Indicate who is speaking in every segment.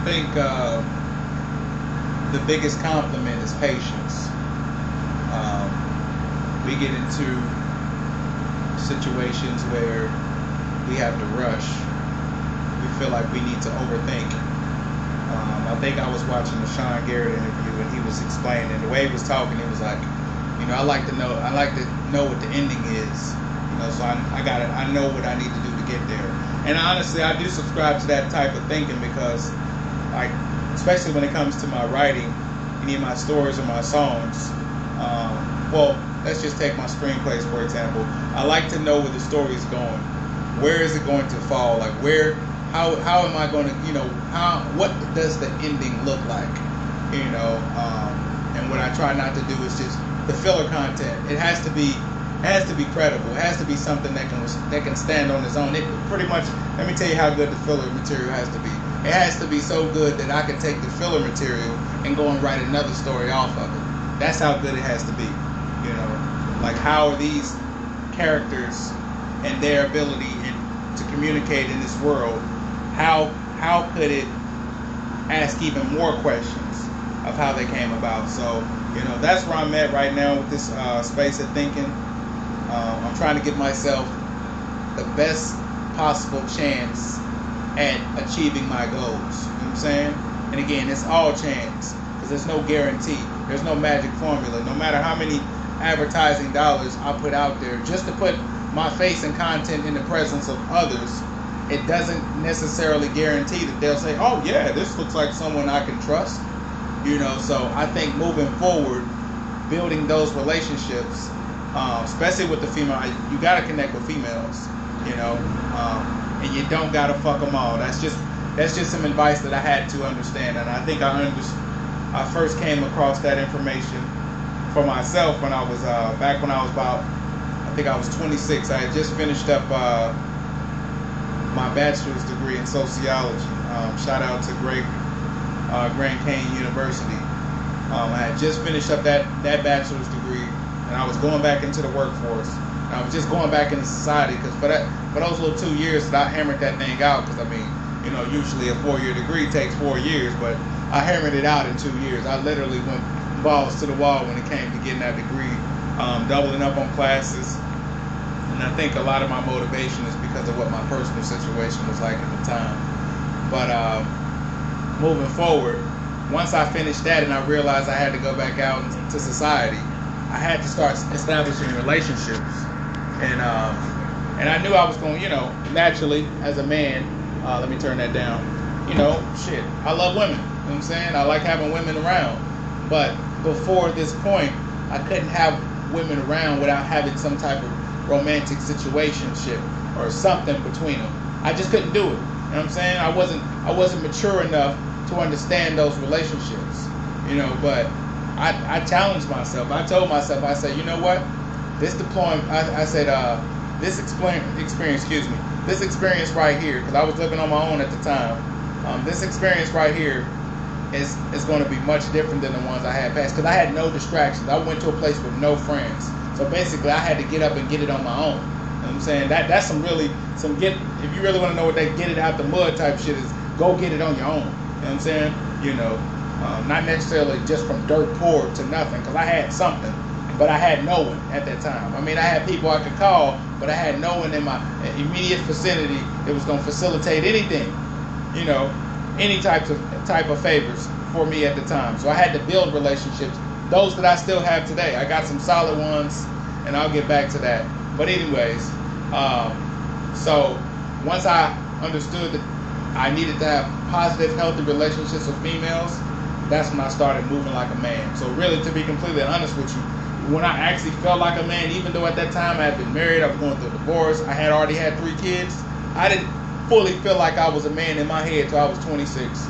Speaker 1: think the biggest compliment is patience. Um, we get into situations where we have to rush. We feel like we need to overthink. I think I was watching the Sean Garrett interview, and he was explaining the way he was talking. He was like, I like to know what the ending is. So I know what I need to do to get there. And honestly, I do subscribe to that type of thinking because, like, especially when it comes to my writing, any of my stories or my songs. Well, let's just take my screenplays for example. I like to know where the story is going. Where is it going to fall? Like how am I going to, what does the ending look like? And what I try not to do is just the filler content. It has to be credible. It has to be something that can stand on its own. It pretty much, let me tell you how good the filler material has to be. It has to be so good that I can take the filler material and go and write another story off of it. That's how good it has to be. Like how are these characters and their ability to communicate in this world? How could it ask even more questions of how they came about? So that's where I'm at right now with this space of thinking. I'm trying to give myself the best possible chance at achieving my goals. You know what I'm saying? And again, it's all chance because there's no guarantee. There's no magic formula. No matter how many advertising dollars I put out there just to put my face and content in the presence of others, it doesn't necessarily guarantee that they'll say, oh yeah, this looks like someone I can trust. So I think moving forward, building those relationships, especially with the female, you got to connect with females, and you don't got to fuck them all. That's just some advice that I had to understand, and I think I first came across that information for myself when I was back when I was about, I think I was 26. I had just finished up my bachelor's degree in sociology. Shout out to Grand Canyon University. I had just finished up that bachelor's degree, and I was going back into the workforce. And I was just going back into society because for those little 2 years that I hammered that thing out, because usually a 4-year degree takes 4 years, but I hammered it out in 2 years. I literally went balls to the wall when it came to getting that degree, doubling up on classes. And I think a lot of my motivation is because of what my personal situation was like at the time. But moving forward, once I finished that and I realized I had to go back out into society, I had to start establishing relationships. And I knew I was going, naturally as a man, let me turn that down. I love women. You know what I'm saying? I like having women around. But before this point, I couldn't have women around without having some type of romantic situationship or something between them. I just couldn't do it. You know what I'm saying? I wasn't mature enough to understand those relationships. But I challenged myself. I told myself, I said, you know what? This deployment, I said, this experience right here, because I was living on my own at the time. This experience right here is going to be much different than the ones I had past, because I had no distractions. I went to a place with no friends, so basically I had to get up and get it on my own. You know what I'm saying? That's if you really want to know what that get it out the mud type shit is, go get it on your own. You know what I'm saying? Not necessarily just from dirt poor to nothing, because I had something, but I had no one at that time. I had people I could call, but I had no one in my immediate vicinity that was going to facilitate anything, any type of favors for me at the time. So I had to build relationships, those that I still have today. I got some solid ones, and I'll get back to that. But anyways, so once I understood that I needed to have positive, healthy relationships with females, that's when I started moving like a man. So really, to be completely honest with you, when I actually felt like a man, even though at that time I had been married, I was going through a divorce, I had already had 3 kids, I didn't fully feel like I was a man in my head till I was 26.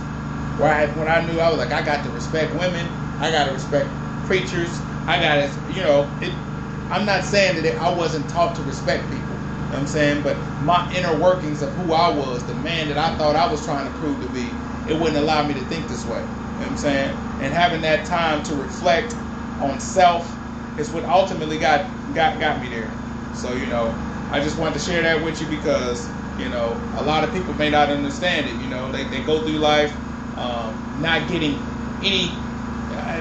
Speaker 1: When I knew I was like, I got to respect women, I got to respect preachers, I got to, I'm not saying that I wasn't taught to respect people, you know what I'm saying? But my inner workings of who I was, the man that I thought I was trying to prove to be, it wouldn't allow me to think this way, you know what I'm saying? And having that time to reflect on self is what ultimately got me there. So, I just wanted to share that with you because, a lot of people may not understand it. They go through life not getting any.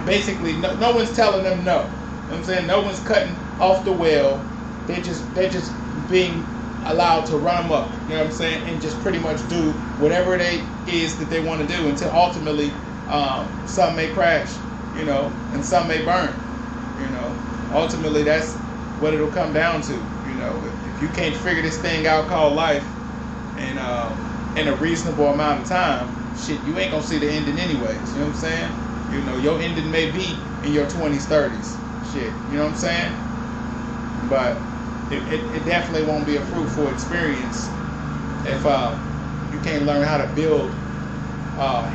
Speaker 1: Basically, no one's telling them no. You know what I'm saying? No one's cutting off the well. They're just being allowed to run them up. You know what I'm saying? And just pretty much do whatever it is that they want to do until ultimately some may crash, you know, and some may burn. You know, ultimately that's what it'll come down to. You know, if you can't figure this thing out called life and in a reasonable amount of time, shit, you ain't gonna see the ending anyways. You know what I'm saying? You know, your ending may be in your 20s, 30s. Shit, you know what I'm saying? But it definitely won't be a fruitful experience if you can't learn how to build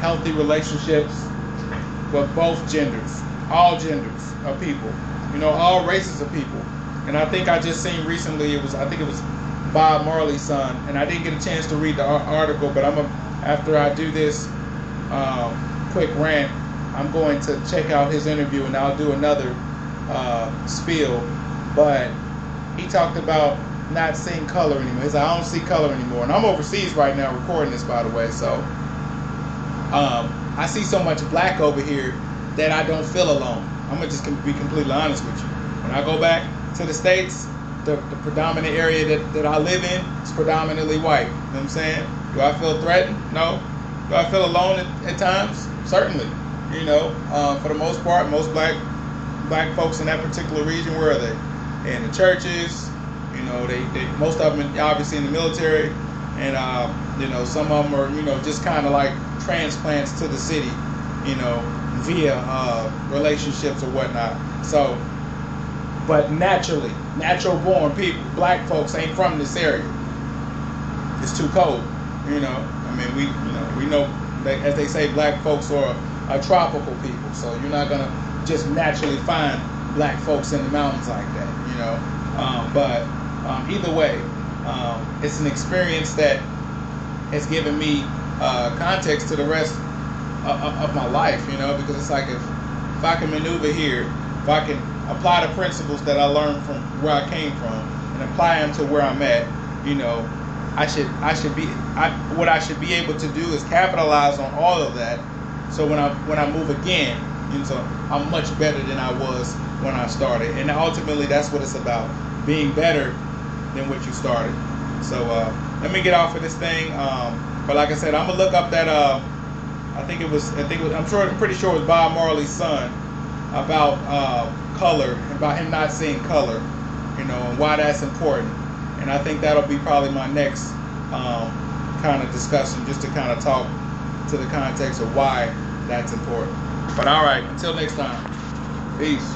Speaker 1: healthy relationships with both genders, all genders of people, you know, all races of people. And I think I just seen recently, I think it was Bob Marley's son, and I didn't get a chance to read the article, but after I do this quick rant, I'm going to check out his interview and I'll do another spiel. But he talked about not seeing color anymore. He's like, I don't see color anymore. And I'm overseas right now recording this, by the way. So I see so much black over here that I don't feel alone. I'm going to just be completely honest with you. When I go back to the States, the predominant area that I live in is predominantly white. You know what I'm saying? Do I feel threatened? No. Do I feel alone at times? Certainly. You know, for the most part, most black folks in that particular region, where are they? In the churches. You know, they most of them obviously in the military, and you know, some of them are, you know, just kind of like transplants to the city, you know, via relationships or whatnot. So, but natural born people, black folks ain't from this area. It's too cold, you know. I mean, we know that, as they say, black folks are tropical people, so you're not gonna just naturally find black folks in the mountains like that, you know. But either way, it's an experience that has given me context to the rest of my life, you know, because it's like if I can maneuver here, if I can apply the principles that I learned from where I came from and apply them to where I'm at, you know, what I should be able to do is capitalize on all of that. So when I move again, you know, so I'm much better than I was when I started, and ultimately that's what it's about: being better than what you started. So let me get off of this thing. But like I said, I'm gonna look up that I'm pretty sure it was Bob Marley's son, about color, about him not seeing color, you know, and why that's important. And I think that'll be probably my next kind of discussion, just to kind of talk to the context of why that's important. But all right, until next time, peace.